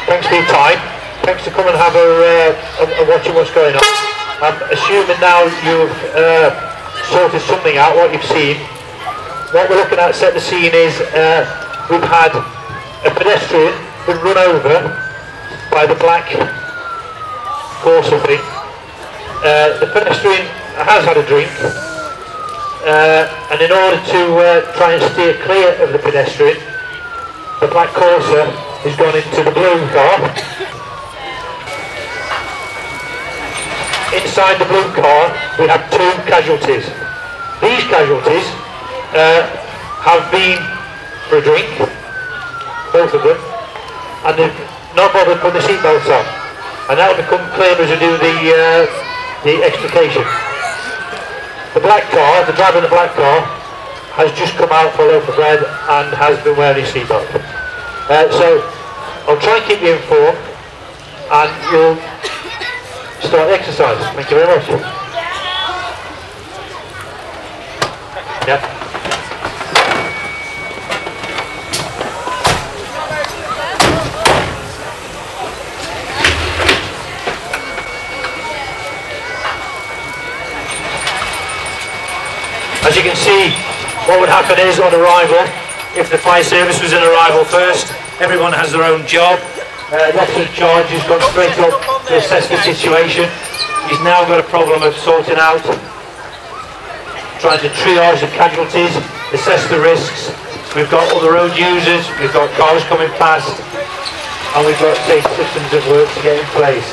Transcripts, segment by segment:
thanks for your time. Thanks for coming and have a watching what's going on. I'm assuming now you've sorted something out, what you've seen. What we're looking at, set the scene, is we've had a pedestrian been run over by the black Corsa thing. The pedestrian has had a drink, and in order to try and steer clear of the pedestrian, the black Corsa has gone into the blue car. Inside the blue car we have 2 casualties. These casualties have been for a drink, both of them, and they've not bothered putting the seatbelts on, and that will become clear as we do the extrication. The black car, the driver in the black car, has just come out for a loaf of bread and has been wearing his seatbelt. So I'll try and keep you informed, and you'll start the exercise. Thank you very much. Yeah. As you can see, what would happen is on arrival, if the fire service was in arrival first, everyone has their own job. The officer in charge has gone straight up to assess the situation. He's now got a problem of sorting out, trying to triage the casualties, assess the risks. We've got other road users, we've got cars coming past, and we've got safe systems of work to get in place.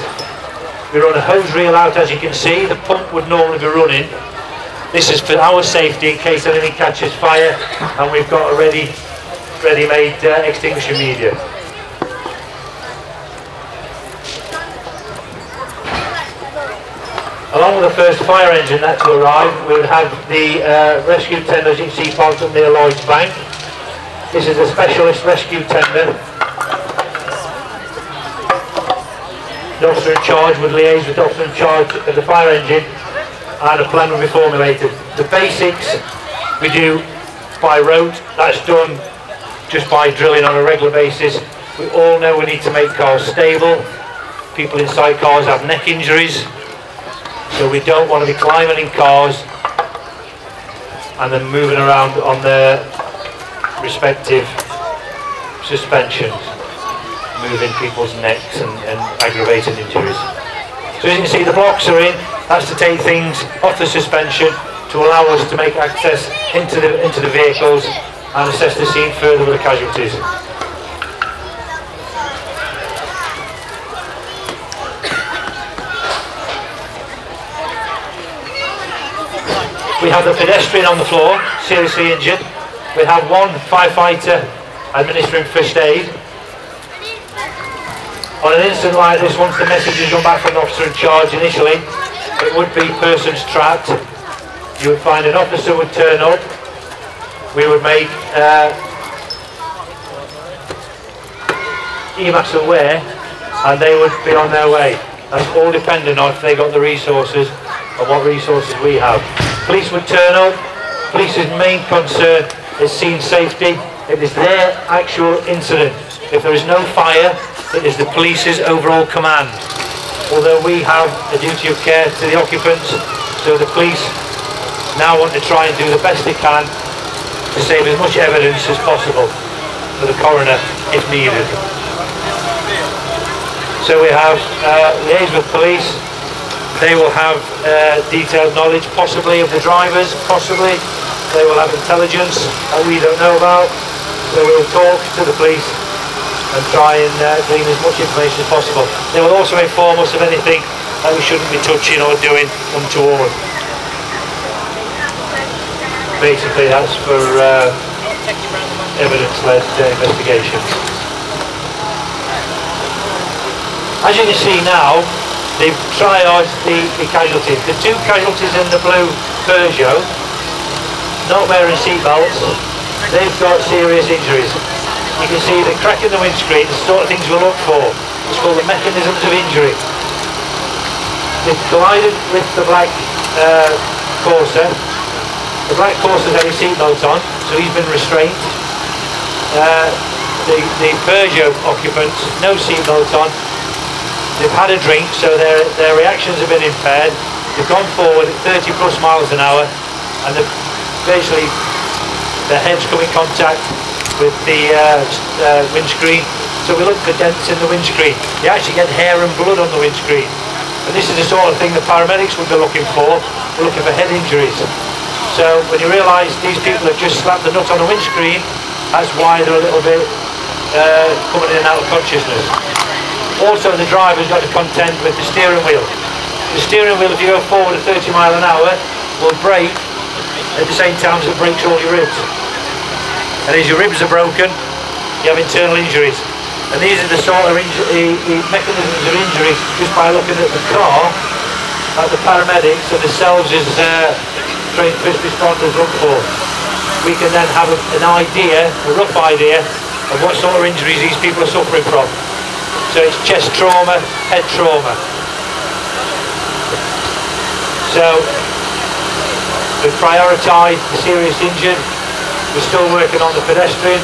We run a hose reel out, as you can see. The pump would normally be running. This is for our safety in case anything catches fire, and we've got a ready-made extinguishing media. Along with the first fire engine that to arrive, we would have the rescue tender, as you can see, parked up near Lloyd's Bank. This is a specialist rescue tender. The officer in charge would liaise with the officer in charge of the fire engine, and a plan will be formulated. The basics we do by rote, that's done just by drilling on a regular basis. We all know we need to make cars stable. People inside cars have neck injuries, so we don't want to be climbing in cars and then moving around on their respective suspensions, moving people's necks and aggravating injuries. So as you can see, the blocks are in. That's to take things off the suspension to allow us to make access into the vehicles and assess the scene further with the casualties. We have the pedestrian on the floor, seriously injured. We have one firefighter administering first aid. On an incident like this, once the message has come back from the officer in charge initially, it would be persons trapped. You would find an officer would turn up. We would make EMAS aware, and they would be on their way. That's all dependent on if they got the resources and what resources we have. Police would turn up. Police's main concern is scene safety. It is their actual incident. If there is no fire, it is the police's overall command. Although we have a duty of care to the occupants, so the police now want to try and do the best they can to save as much evidence as possible for the coroner if needed. So we have liaised with police. They will have detailed knowledge, possibly of the drivers, possibly they will have intelligence that we don't know about. So we'll talk to the police and try and glean as much information as possible. They will also inform us of anything that we shouldn't be touching or doing untoward. Basically that's for evidence-led investigations. As you can see now, they've triaged the casualties. The 2 casualties in the blue Peugeot, not wearing seatbelts, they've got serious injuries. You can see the crack in the windscreen, the sort of things we look for. It's called the mechanisms of injury. They've collided with the black Corsa. The black Corsa's had his seatbelt on, so he's been restrained. the Peugeot occupants, no seatbelts on. They've had a drink, so their reactions have been impaired. They've gone forward at 30 plus miles an hour, and basically their heads come in contact with the windscreen. So we look for dents in the windscreen. You actually get hair and blood on the windscreen. And this is the sort of thing the paramedics would be looking for. We're looking for head injuries. So when you realise these people have just slapped the nut on the windscreen, that's why they're a little bit coming in and out of consciousness. Also, the driver's got to contend with the steering wheel. The steering wheel, if you go forward at 30 miles an hour, will brake at the same time as it brakes all your ribs. And as your ribs are broken, you have internal injuries. And these are the sort of mechanisms of injuries just by looking at the car that the paramedics and themselves as trained first responders look for. We can then have an idea, a rough idea, of what sort of injuries these people are suffering from. So it's chest trauma, head trauma. So we've prioritised the serious injured. We're still working on the pedestrian.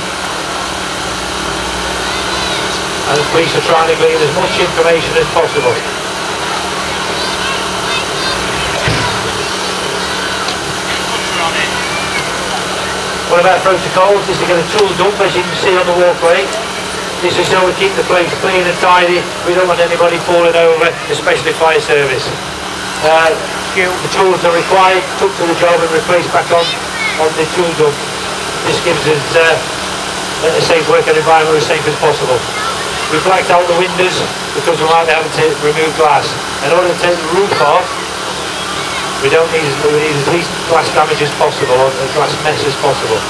And the police are trying to glean as much information as possible. One of our protocols is to get a tool dump, as you can see on the walkway. This is so we keep the place clean and tidy. We don't want anybody falling over, especially fire service. The tools are required, took to the job and replaced back on the tool dump. This gives us a safe working environment, as safe as possible. We've blacked out the windows because we might be having to remove glass. In order to take the roof off, we need as least glass damage as possible, or as glass mess as possible.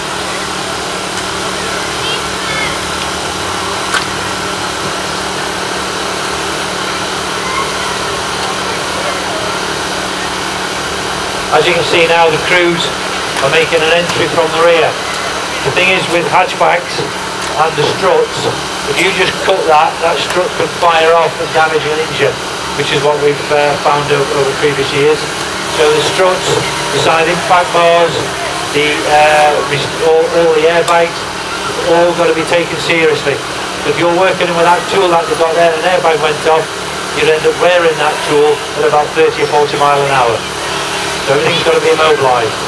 As you can see now, the crews are making an entry from the rear. The thing is with hatchbacks and the struts, if you just cut that strut can fire off and damage and injure, which is what we've found over previous years. So the struts, the side impact bars, all the airbags, all got to be taken seriously. If you're working with that tool that they've got there and an airbag went off, you'd end up wearing that tool at about 30 or 40 miles an hour. So everything's got to be immobilised.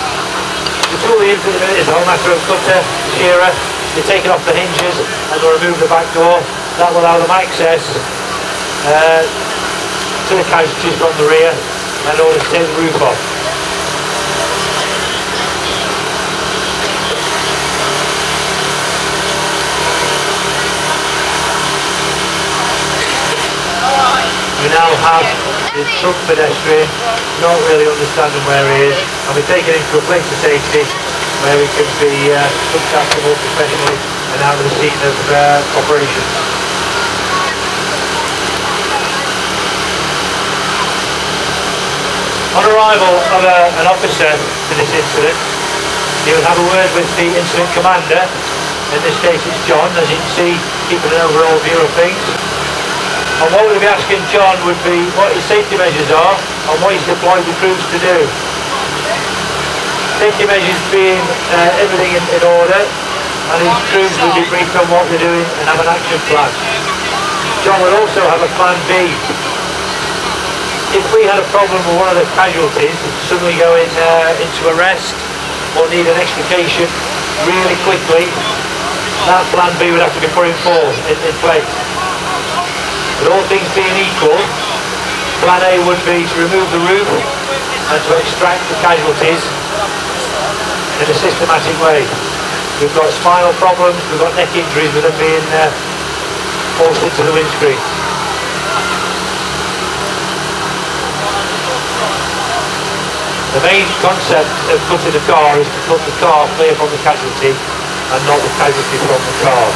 The tool is a whole matter of cutter, shearer. They take it off the hinges and they'll remove the back door. That will allow them access to the casualties from the rear in order to take the roof off. We now have the truck pedestrian not really understanding where he is, and we take it into a place of safety where we can be looked after more professionally and out of the scene of operations. On arrival of an officer to this incident, he will have a word with the incident commander. In this case it's John, as you can see, keeping an overall view of things. And what we'll be asking John would be what his safety measures are and what he's deployed the crews to do. Safety measures being everything in order, and his crews will be briefed on what they're doing and have an action plan. John will also have a plan B. If we had a problem with one of the casualties, suddenly going into arrest or need an extrication really quickly, that plan B would have to be put in place. But all things being equal, plan A would be to remove the roof and to extract the casualties in a systematic way. We've got spinal problems, we've got neck injuries with them being forced into the windscreen. The main concept of cutting the car is to cut the car clear from the casualty and not the casualty from the car.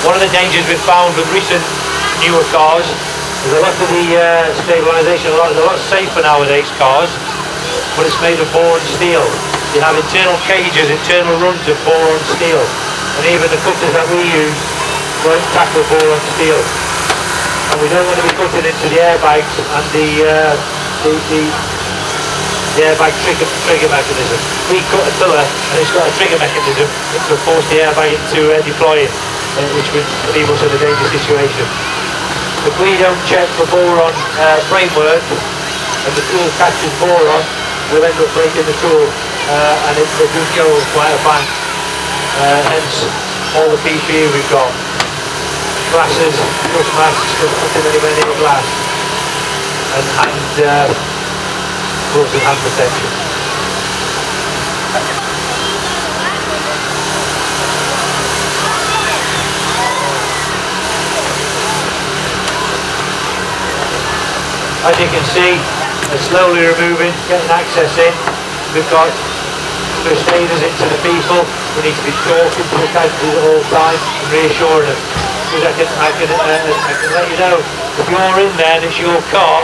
One of the dangers we've found with recent newer cars is a lot of the stabilization, a lot safer nowadays cars, but it's made of boron steel. You have internal cages, internal runs of boron steel, and even the cutters that we use won't tackle boron steel. And we don't want to be cutting into the airbags and the airbag trigger mechanism. We cut a pillar and it's got a trigger mechanism to force the airbag into deploying, which would leave us in a dangerous situation. If we don't check for boron framework and the tool catches boron, we'll end up breaking the tool and it does go quite a bang. Hence all the PPE we've got. Glasses, dust masks, don't put them anywhere near glass, and gloves and hand protection. As you can see, they're slowly removing, getting access in. We've got first aiders into the people. We need to be talking to the casualties at all times and reassuring them. Because I can let you know, if you're in there and it's your car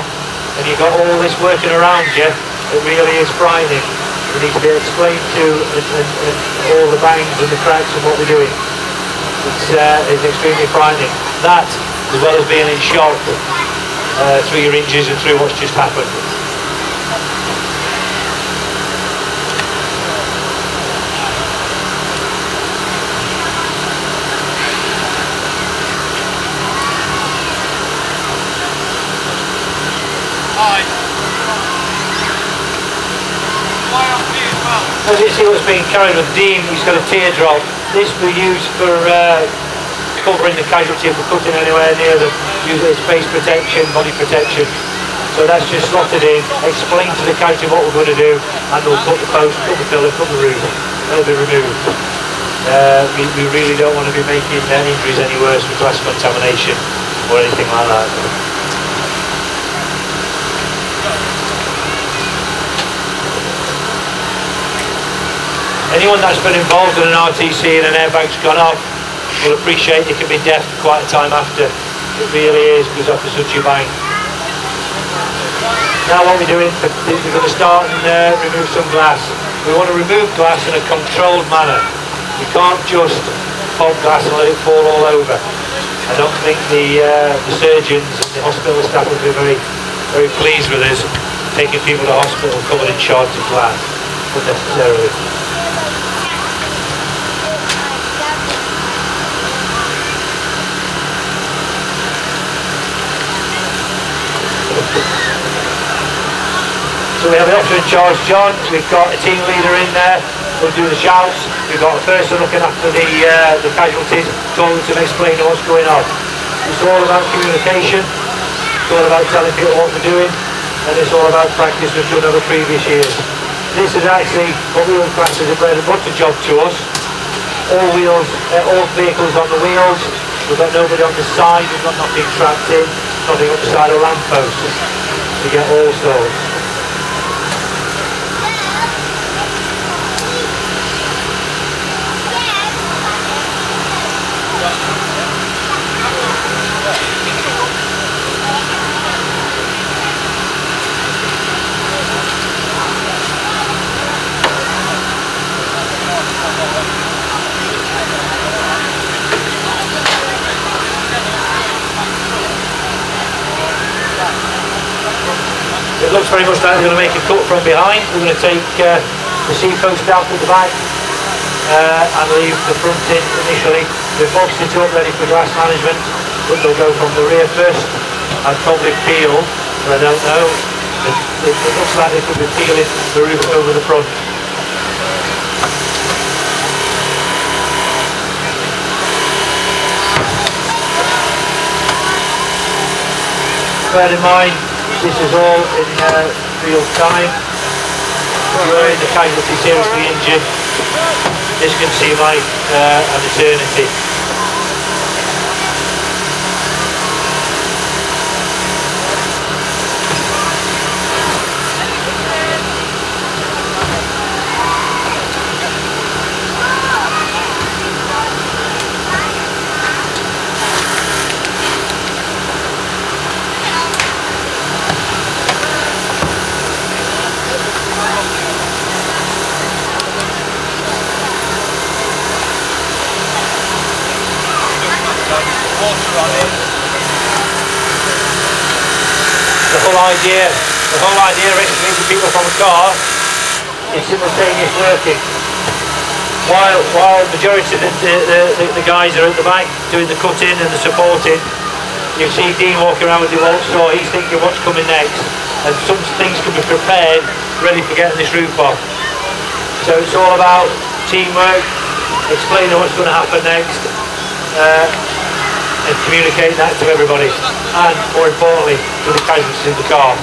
and you've got all this working around you, it really is frightening. We need to be explained to and all the bangs and the cracks and what we're doing. It's extremely frightening. That, as well as being in shock through your injuries and through what's just happened. As you see what's being carried with Dean, he's got a teardrop. This we use for covering the casualty if we're cutting anywhere near them. Use it as face protection, body protection. So that's just slotted in, explain to the casualty what we're going to do, and they'll put the post, put the pillar, put the roof. They'll be removed. We really don't want to be making injuries any worse with glass contamination or anything like that. Anyone that's been involved in an RTC and an airbag's gone off will appreciate it can be deaf for quite a time after. It really is, because after such a bang. Now what we're doing is we're going to start and remove some glass. We want to remove glass in a controlled manner. We can't just pop glass and let it fall all over. I don't think the surgeons and the hospital staff would be very pleased with us taking people to hospital covered in shards of glass, unnecessarily. So we have an officer in charge, John. We've got a team leader in there who'll do the shouts. We've got a person looking after the casualties, talking to them, explaining what's going on. It's all about communication. It's all about telling people what we're doing, and it's all about practice we've done over previous years. This is actually what we would class as a bread and butter job to us. All vehicles on the wheels. We've got nobody on the side. We've got nothing trapped in. Nothing up the side of lampposts. We get all sorts. It looks very much like we're going to make a cut from behind. We're going to take the seat post out at the back and leave the front in initially. We've boxed it up ready for glass management, but they'll go from the rear first and probably peel, but I don't know. It looks like they could be peeling the roof over the front. Bear in mind, this is all in real time. If you're in the casualty seriously injured, this can seem like an eternity. whole idea of extricating people from a car is simultaneous working. While the majority of the guys are at the back doing the cutting and the supporting, you see Dean walking around with the wall saw. He's thinking what's coming next, and some things can be prepared, ready for getting this roof off. So it's all about teamwork, explaining what's going to happen next, and communicating that to everybody, and more importantly, to the casualties in the car.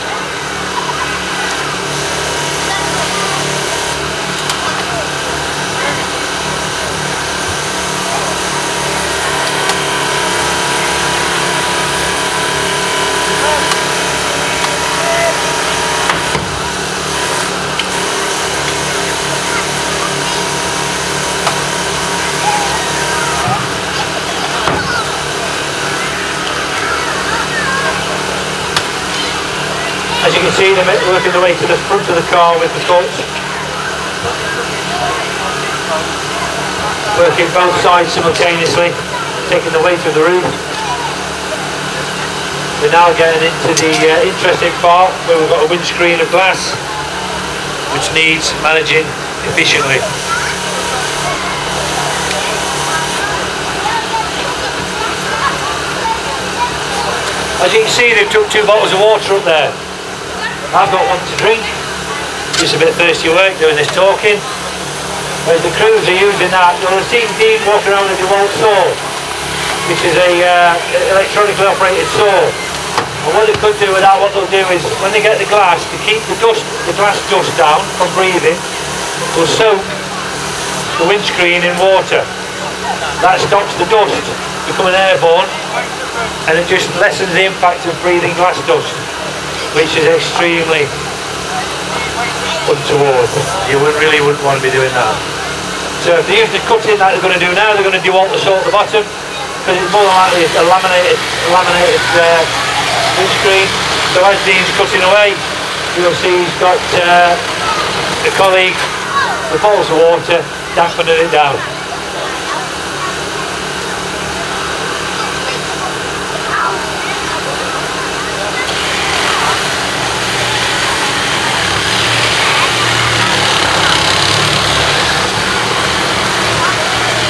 As you can see, they're working their way to the front of the car with the cuts. Working both sides simultaneously, taking the weight of the roof. We're now getting into the interesting part where we've got a windscreen of glass, which needs managing efficiently. As you can see, they've took 2 bottles of water up there. I've got one to drink, just a bit thirsty work doing this talking. Whereas the crews are using that. You'll have seen Dean walking around with the DeWalt saw, which is a electronically operated saw. And what they could do with that, what they'll do is, when they get the glass, to keep the glass dust down from breathing, they'll soak the windscreen in water. That stops the dust becoming airborne, and it just lessens the impact of breathing glass dust, which is extremely untoward. You really wouldn't want to be doing that. So if they use the cutting that they're going to do now, they're going to do all the saw at the bottom, because it's more than likely a laminated windscreen. So as Dean's cutting away, you'll see he's got a colleague with bottles of water dampening it down.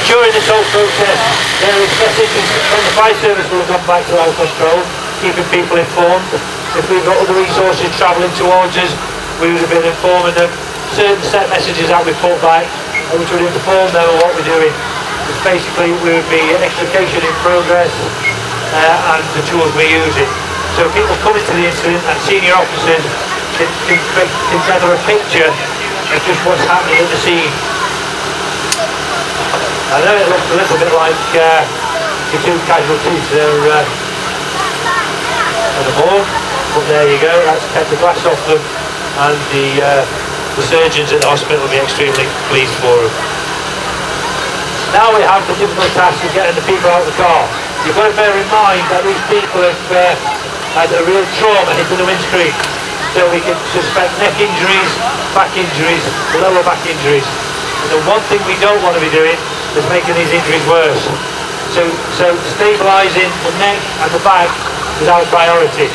During this whole process, various messages from the fire service will have gone back to our control, keeping people informed. If we've got other resources travelling towards us, we would have been informing them. Certain set messages that we put back, which would inform them of what we're doing. It's basically, we would be extrication in progress and the tools we're using. So people coming to the incident and senior officers can gather a picture of just what's happening at the scene. I know it looks a little bit like the 2 casualties there on the board, but there you go, that's kept the glass off them, and the surgeons at the hospital will be extremely pleased for them. Now we have the difficult task of getting the people out of the car. You've got to bear in mind that these people have had a real trauma hitting the windscreen, so we can suspect neck injuries, back injuries, lower back injuries. And the one thing we don't want to be doing is making these injuries worse. So stabilising the neck and the back is our priority.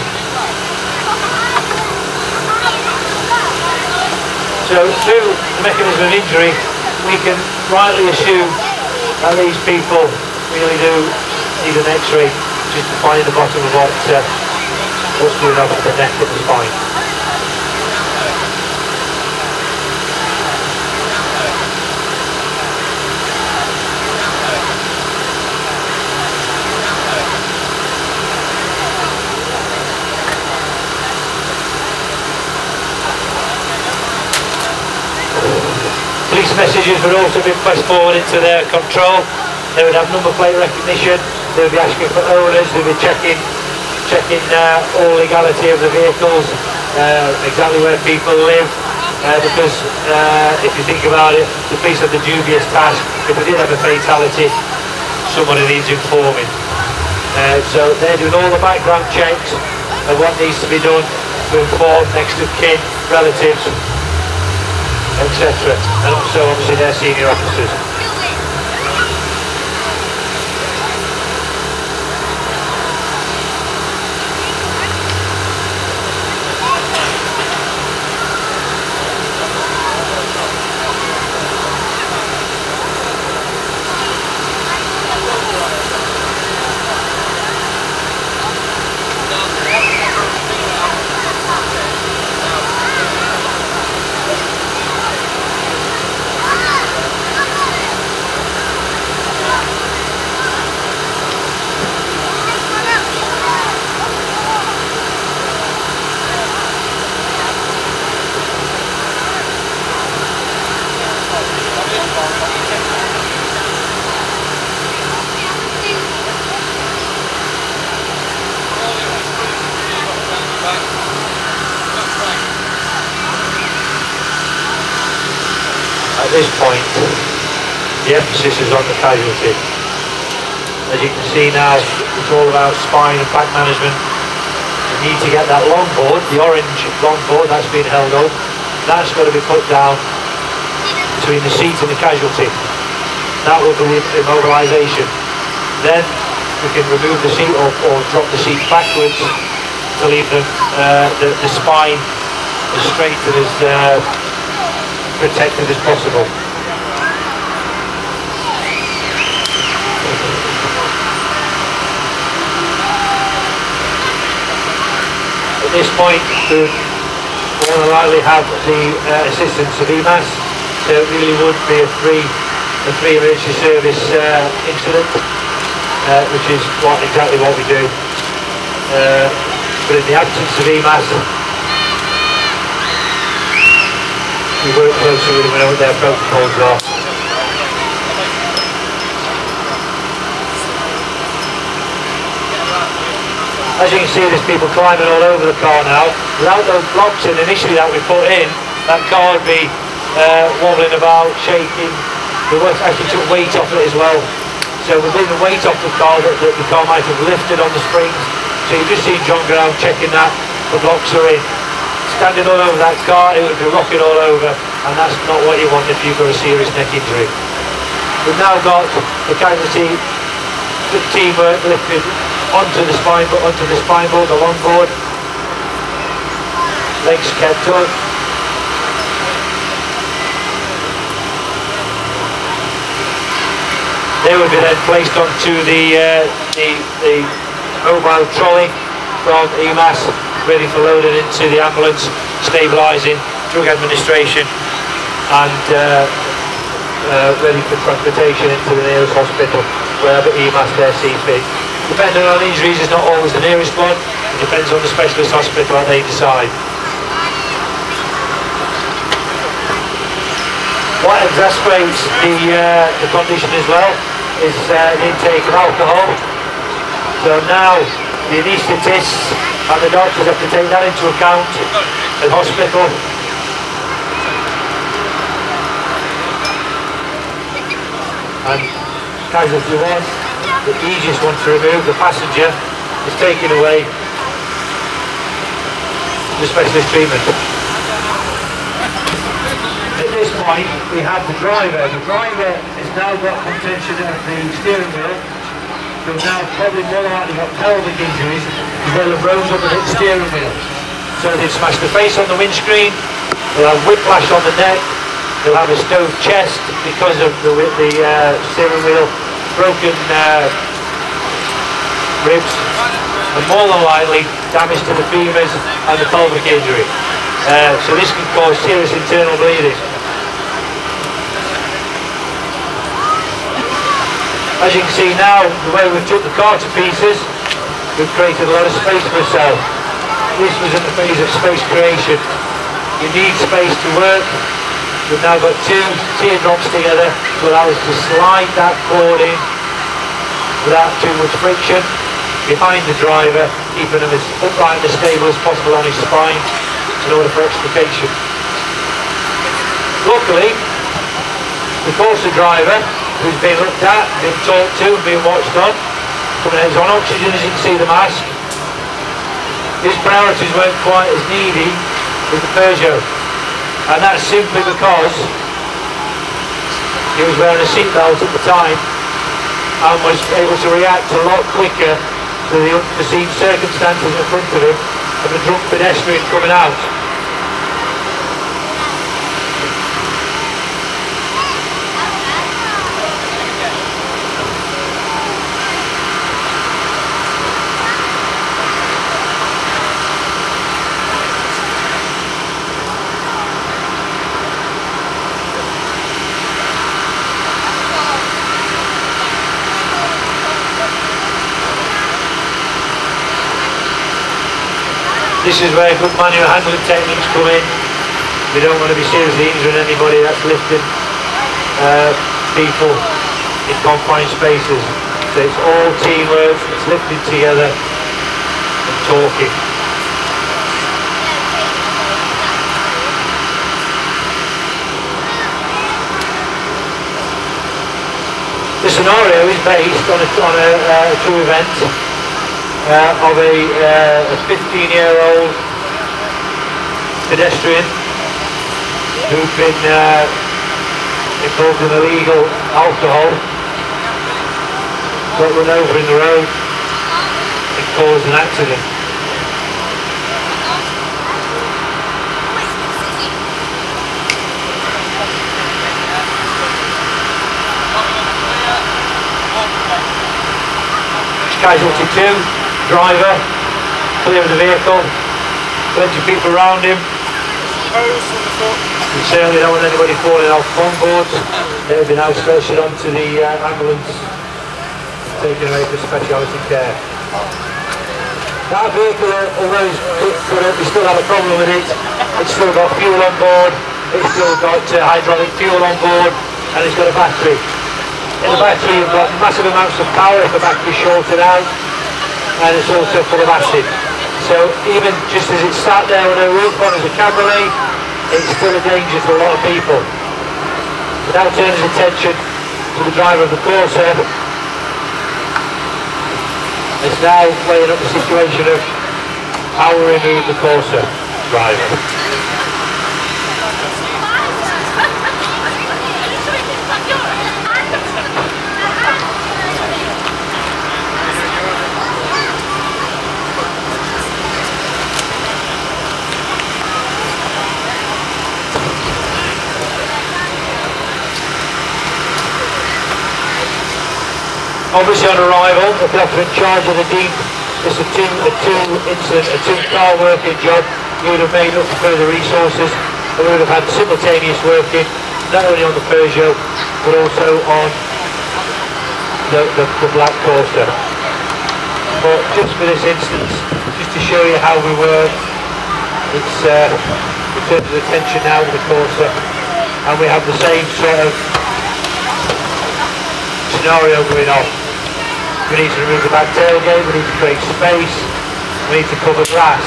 So through the mechanism of injury, we can rightly assume that these people really do need an X-ray just to find the bottom of what's going on with the neck and the spine. Police messages would also be pressed forward into their control. They would have number plate recognition, they would be asking for owners, they would be checking all legality of the vehicles, exactly where people live, because if you think about it, the police have the dubious task. If we did have a fatality, somebody needs informing. So they're doing all the background checks of what needs to be done to inform next of kin, relatives, etc. And also obviously their senior officers. this point, the emphasis is on the casualty. As you can see now, it's all about spine and back management. You need to get that longboard, the orange longboard that's been held up, that's got to be put down between the seat and the casualty. That will be immobilisation. Then we can remove the seat or drop the seat backwards to leave the spine as straight and as protected as possible. At this point, we more than likely have the assistance of EMAS, so it really would be a free emergency service incident, which is exactly what we do. But in the absence of EMAS, we work closely with them and know what their protocols are. As you can see, there's people climbing all over the car now. Without those blocks in initially that we put in, that car would be wobbling about, shaking. We actually took weight off it as well. So within the weight off the car, the car might have lifted on the springs. So you just see John go around checking that the blocks are in. Standing all over that car, it would be rocking all over, and that's not what you want if you've got a serious neck injury. We've now got the casualty, the teamwork lifted onto the spine board, the long board. Legs kept up. They would be then placed onto the mobile trolley from EMAS, ready for loading into the ambulance, stabilising, drug administration, and ready for transportation into the nearest hospital, wherever EMAS there see fit. Depending on injuries, it's not always the nearest one. It depends on the specialist hospital that they decide. What exacerbates the condition as well is the intake of alcohol. So now the anaesthetists and the doctors have to take that into account at hospital. And casualty one, the easiest one to remove, the passenger, is taken away to specialist treatment. At this point, we have the driver. The driver has now got contention of the steering wheel. He'll now probably more likely got pelvic injuries as well as rose up and hit the steering wheel. So they've smashed the face on the windscreen, they'll have whiplash on the neck, they'll have a stove chest because of the steering wheel, broken ribs, and more than likely damage to the femurs and the pelvic injury. So this can cause serious internal bleeding. As you can see now, the way we've took the car to pieces, we've created a lot of space for ourselves. This was in the phase of space creation. You need space to work. We've now got two teardrops together to allow us to slide that cord in without too much friction behind the driver, keeping him as upright and as stable as possible on his spine in order for extrication. Luckily, the courser driver, who's been looked at, been talked to, been watched on, he's on oxygen, as you can see the mask. His priorities weren't quite as needy with the Peugeot, and that's simply because he was wearing a seatbelt at the time and was able to react a lot quicker to the unforeseen circumstances in front of him of a drunk pedestrian coming out. This is where good manual handling techniques come in. We don't want to be seriously injuring anybody. That's lifting people in confined spaces. So it's all teamwork, it's lifting together and talking. scenario is based on a true event of a 15-year-old pedestrian who'd been involved in illegal alcohol, got run over in the road and caused an accident. Casualty 2, driver, clear of the vehicle, plenty of people around him. We certainly don't want anybody falling off boards. They've been now stretched onto the ambulance, taken away for specialty care. That vehicle, although we still have a problem with it, it's still got fuel on board, it's still got hydraulic fuel on board, and it's got a battery. In the battery you've got massive amounts of power if the battery is shorted out, and it's also full of acid. So even just as it's sat there with no roof on as a cabriolet, it's still a danger to a lot of people. Without turning his attention to the driver of the Corsa, it's now weighing up the situation of how we remove the Corsa driver. Obviously on arrival, if the officer in charge of the deemed this a two-car working job, you would have made up further resources, and we would have had simultaneous working, not only on the Peugeot, but also on the black Corsa. But just for this instance, just to show you how we work, it's we turn the attention now to the Corsa, and we have the same sort of scenario going on. We need to remove the back tailgate, we need to create space, we need to cover grass,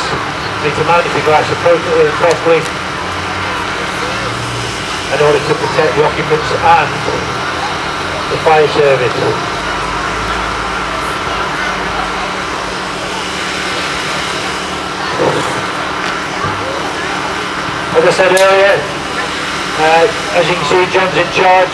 we need to manage the grass appropriately and properly in order to protect the occupants and the fire service. As I said earlier, as you can see, John's in charge.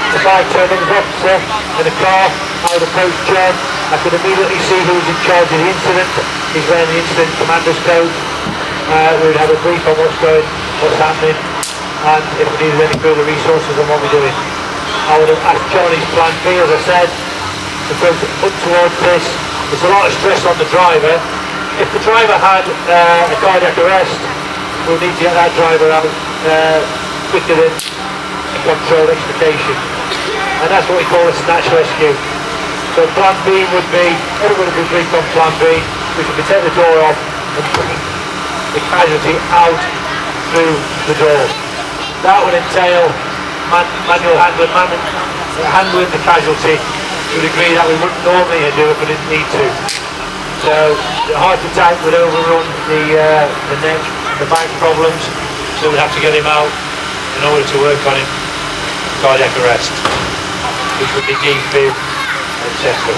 If I turned up the officer in a car, I would approach John. I could immediately see who was in charge of the incident. He's wearing the incident commander's coat. We would have a brief on what's happening, and if we needed any further resources on what we're doing. I would have asked John his plan B, as I said, to go up towards this. There's a lot of stress on the driver. If the driver had a cardiac arrest, we'll need to get that driver out quicker than a controlled extrication. And that's what we call a snatch rescue. So plan B would be, everybody would brief on plan B, we can take the door off and bring the casualty out through the door. That would entail manual handling the casualty to a degree that we wouldn't normally do if we didn't need to. So the heart attack would overrun the neck, the back problems, so we'd have to get him out in order to work on him, cardiac arrest, which would be defib, etc.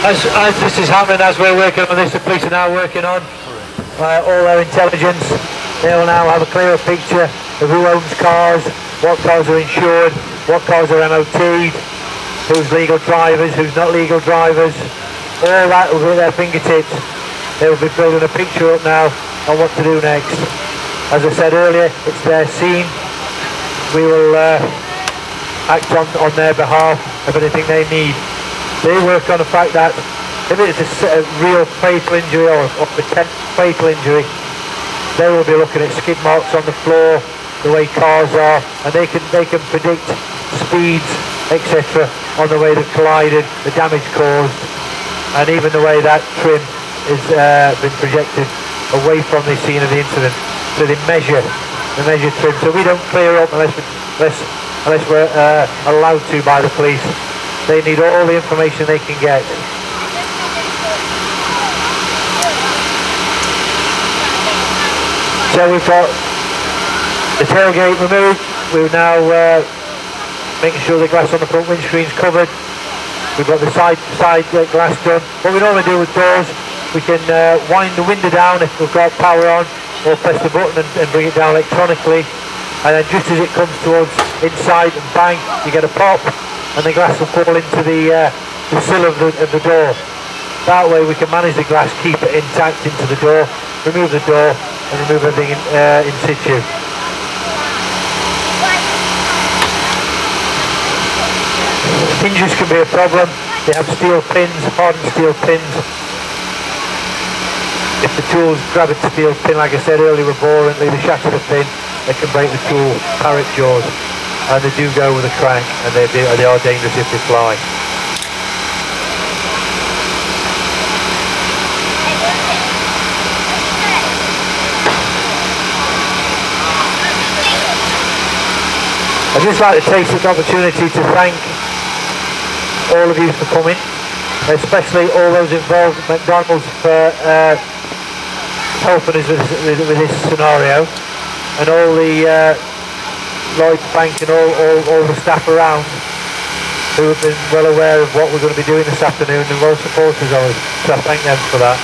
As this is happening, as we're working on this, the police are now working on all their intelligence. They will now have a clearer picture of who owns cars, what cars are insured, what cars are MOT'd, who's legal drivers, who's not legal drivers. All that will be at their fingertips. They will be building a picture up now on what to do next. As I said earlier, it's their scene. We will act on their behalf of anything they need. They work on the fact that if it's a real fatal injury or potential fatal injury, they will be looking at skid marks on the floor, the way cars are, and they can predict speeds, etc. on the way they've collided, the damage caused, and even the way that trim has been projected away from the scene of the incident. So they measure trim. So we don't clear up unless we're allowed to by the police. They need all the information they can get. So we've got the tailgate removed. We're now making sure the glass on the front windscreen's covered. We've got the side glass done. What we normally do with doors, we can wind the window down if we've got power on, or press the button and bring it down electronically. And then just as it comes towards inside and bang, you get a pop, and the glass will fall into the sill of the door. That way we can manage the glass, keep it intact into the door, remove the door, and remove everything in situ. Hinges can be a problem. They have steel pins, hardened steel pins. If the tools grab a steel pin, like I said earlier, abhorrently, they shatter the pin, they can break the tool, parrot jaws, and they do go with a crank, and they are dangerous if they fly. I'd just like to take this opportunity to thank all of you for coming, especially all those involved at McDonald's for helping us with this scenario, and all the Lloyd's Bank and all the staff around who have been well aware of what we're going to be doing this afternoon and well supporters of us, so I thank them for that.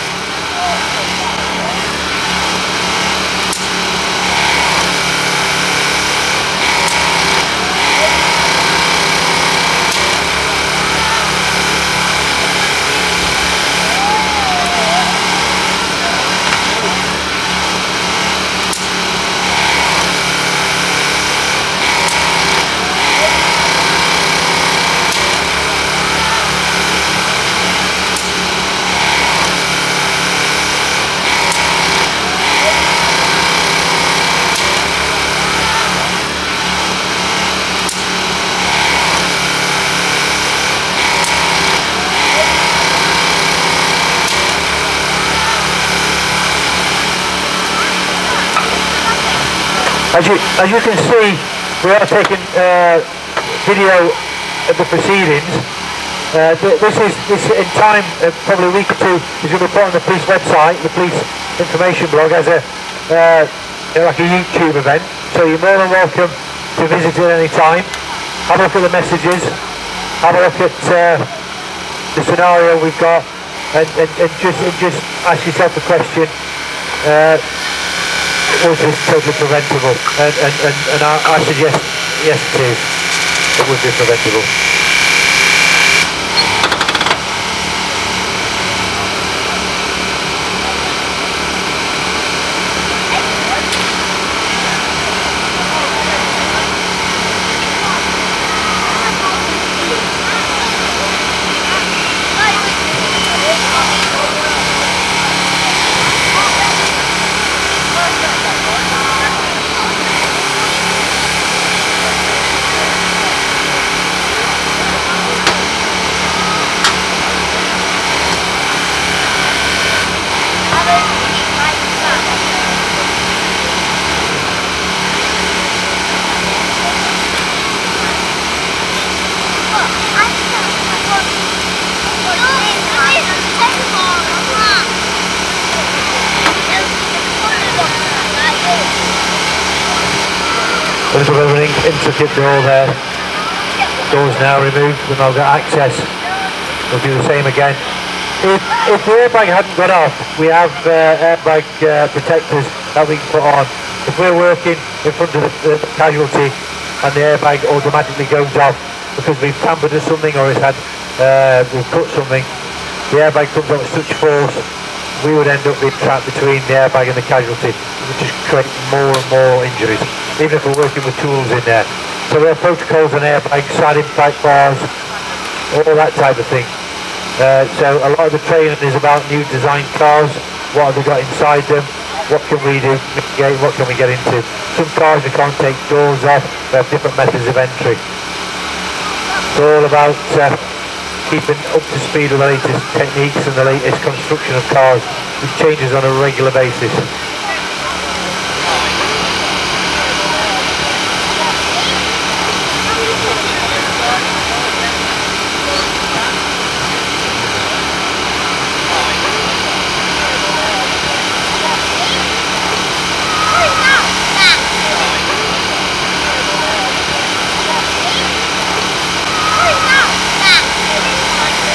As you can see, we are taking video of the proceedings. This in time, probably a week or two, is going to be put on the police website, the police information blog, as a like a YouTube event. So you're more than welcome to visit it any time. Have a look at the messages, have a look at the scenario we've got, and just ask yourself the question. Was this totally preventable? And I suggest yes, it is. It would be preventable. A little bit of an intricate door there. Doors now removed, and I've got access. We'll do the same again. If the airbag hadn't gone off, we have airbag protectors that we can put on. If we're working in front of the casualty and the airbag automatically goes off because we've tampered with something or we've cut something, the airbag comes off with such force, we would end up being trapped between the airbag and the casualty. It would just create more and more injuries, even if we're working with tools in there. So we have protocols on airbags, side impact bars, all that type of thing. So a lot of the training is about new design cars. What have they got inside them? What can we do? Mitigate? What can we get into? Some cars we can't take doors off. We have different methods of entry. It's all about keeping up to speed with the latest techniques and the latest construction of cars, which changes on a regular basis.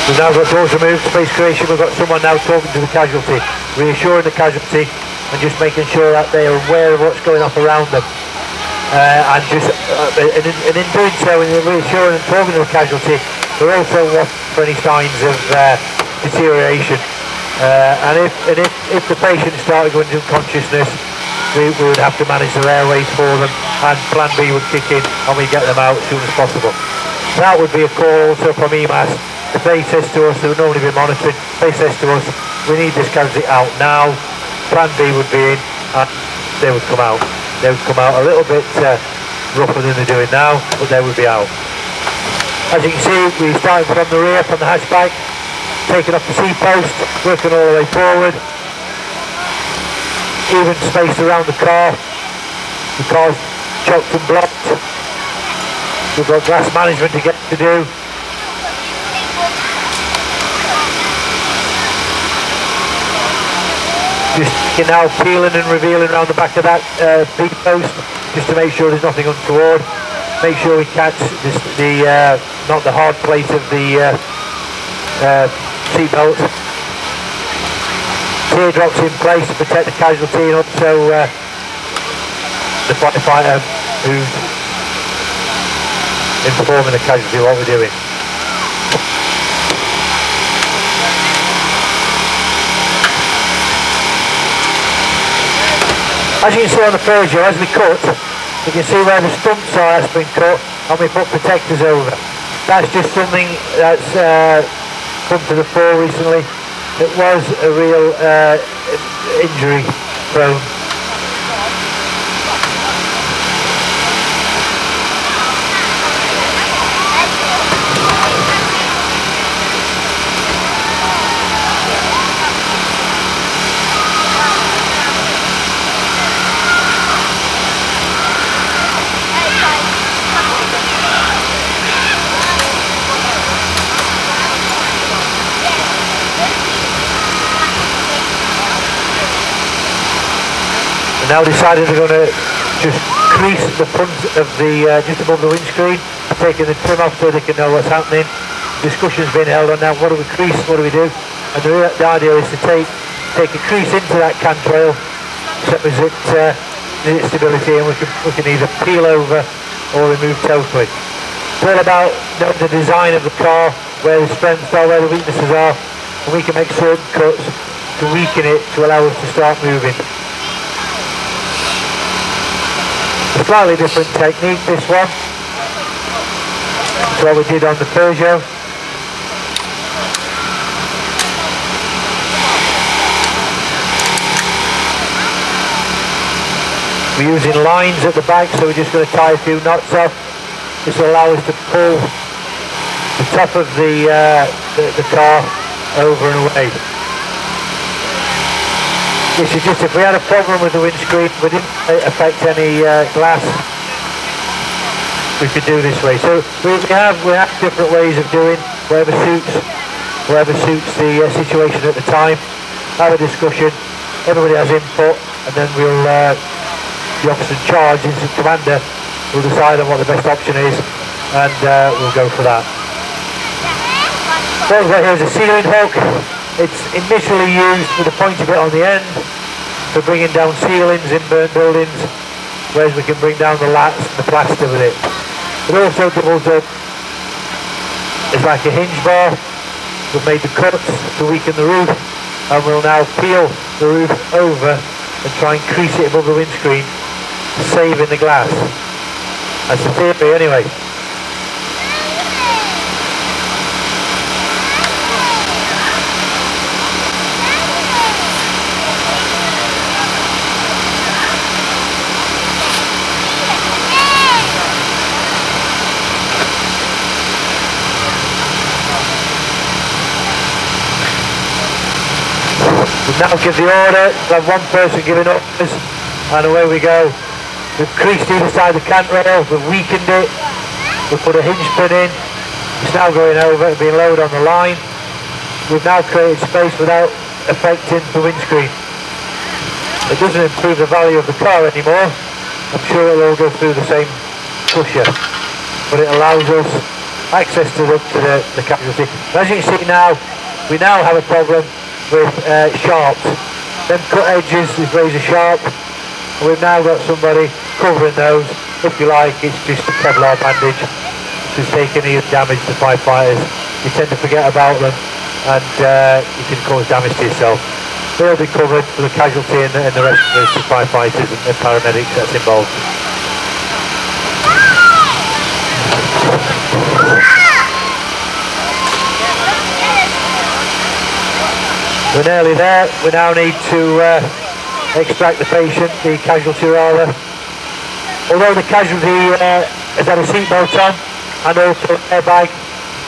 We've now got doors removed, space creation. We've got someone now talking to the casualty, reassuring the casualty and just making sure that they are aware of what's going on around them. And in doing so, and reassuring and talking to the casualty, we're also watching for any signs of deterioration. And if the patient started going into unconsciousness, we would have to manage their airways for them, and plan B would kick in and we get them out as soon as possible. That would be a call also from EMAS. If they says to us, they would normally be monitoring, they says to us, we need this casualty out now, plan B would be in, and they would come out. They would come out a little bit rougher than they're doing now, but they would be out. As you can see, we're starting from the rear, from the hatchback, taking off the seat post, working all the way forward, even spaced around the car. The car's choked and blocked. We've got glass management to do. Just now peeling and revealing around the back of that big post, just to make sure there's nothing untoward. Make sure we catch not the hard plate of the seatbelt. Teardrops in place to protect the casualty, and also the firefighter who's informing the casualty what we're doing. As you can see on the Peugeot, as we cut, you can see where the stumps are that's been cut, and we put protectors over. That's just something that's come to the fore recently. It was a real injury prone. Now decided they're going to just crease the front of the, just above the windscreen, taking the trim off so they can know what's happening. Discussion's been held on now, what do we crease, what do we do? And the idea is to take a crease into that cantrail, so as it needs stability, and we can either peel over or remove totally. It's all about knowing the design of the car, where the strengths are, where the weaknesses are, and we can make certain cuts to weaken it to allow us to start moving. A slightly different technique, this one. That's what we did on the Peugeot. We're using lines at the back, so we're just going to tie a few knots off. This will allow us to pull the top of the car over and away. This is just if we had a problem with the windscreen, we didn't affect any glass, we could do this way. So we have different ways of doing whatever suits the situation at the time. Have a discussion, everybody has input, and then we'll the officer in charge, incident commander, will decide on what the best option is, and we'll go for that. What we've got here is a ceiling hook. It's initially used with a pointy bit on the end for bringing down ceilings in burnt buildings, whereas we can bring down the lats and the plaster with it. It also doubles up as like a hinge bar. We've made the cuts to weaken the roof, and we'll now peel the roof over and try and crease it above the windscreen, saving the glass. That's the theory anyway. Now give the order, we'll have one person giving orders, and away we go. We've creased either side of the cantrail, we've weakened it, we've put a hinge pin in, it's now going over, it's being lowered on the line. We've now created space without affecting the windscreen. It doesn't improve the value of the car anymore, I'm sure it'll all go through the same crusher, but it allows us access to the casualty. As you can see now, we now have a problem with sharps. Them cut edges is razor sharp, and we've now got somebody covering those. If you like, it's just a Kevlar bandage to take any damage to firefighters. You tend to forget about them, and you can cause damage to yourself. They'll be covered for the casualty and the rest of the firefighters and paramedics that's involved. We're nearly there. We now need to extract the patient, the casualty rather. Although the casualty has had a seatbelt on and also an airbag,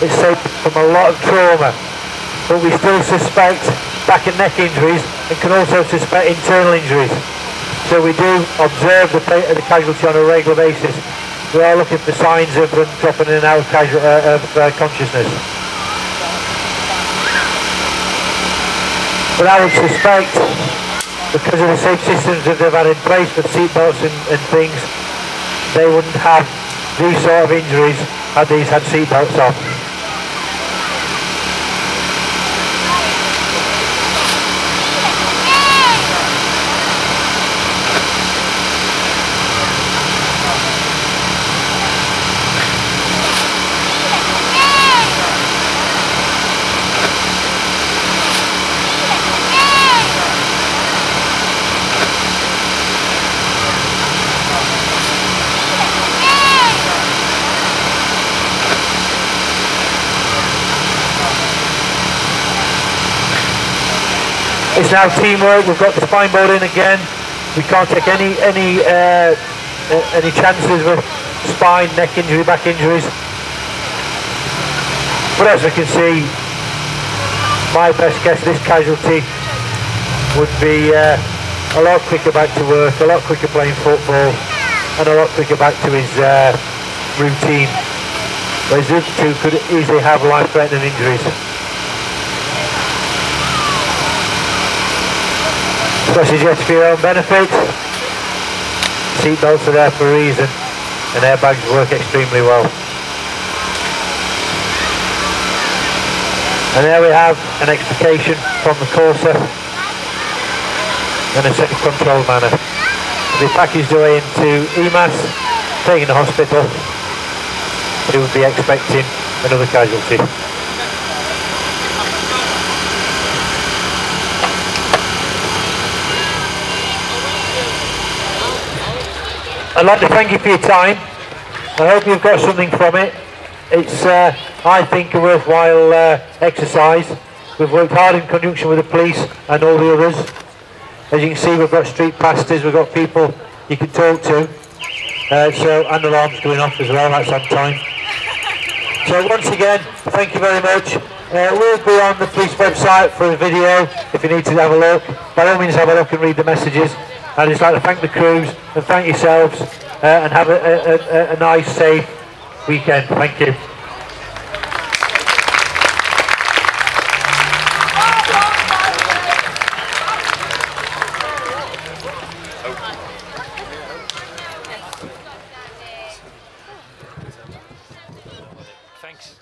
it's safe from a lot of trauma. But we still suspect back and neck injuries and can also suspect internal injuries. So we do observe the casualty on a regular basis. We are looking for signs of them dropping in and out of consciousness. But I would suspect, because of the safe systems that they've had in place with seatbelts and things, they wouldn't have these sort of injuries had these had seatbelts on. It's now teamwork. We've got the spine board in again. We can't take any chances with spine, neck injury, back injuries. But as we can see, my best guess, this casualty would be a lot quicker back to work, a lot quicker playing football, and a lot quicker back to his routine. Whereas the other two could easily have life-threatening injuries. Especially just for your own benefit. Seatbelts are there for a reason, and airbags work extremely well. And there we have an extrication from the Corsa in a controlled manner. They packaged away into EMAS, taken to hospital. Who would be expecting another casualty? I'd like to thank you for your time. I hope you've got something from it. It's, I think, a worthwhile exercise. We've worked hard in conjunction with the police and all the others. As you can see, we've got street pastors, we've got people you can talk to. And alarms going off as well, that's on time. So once again, thank you very much. We'll be on the police website for a video if you need to have a look. By all means, have a look and read the messages. I'd just like to thank the crews and thank yourselves and have a nice, safe weekend. Thank you. Thanks.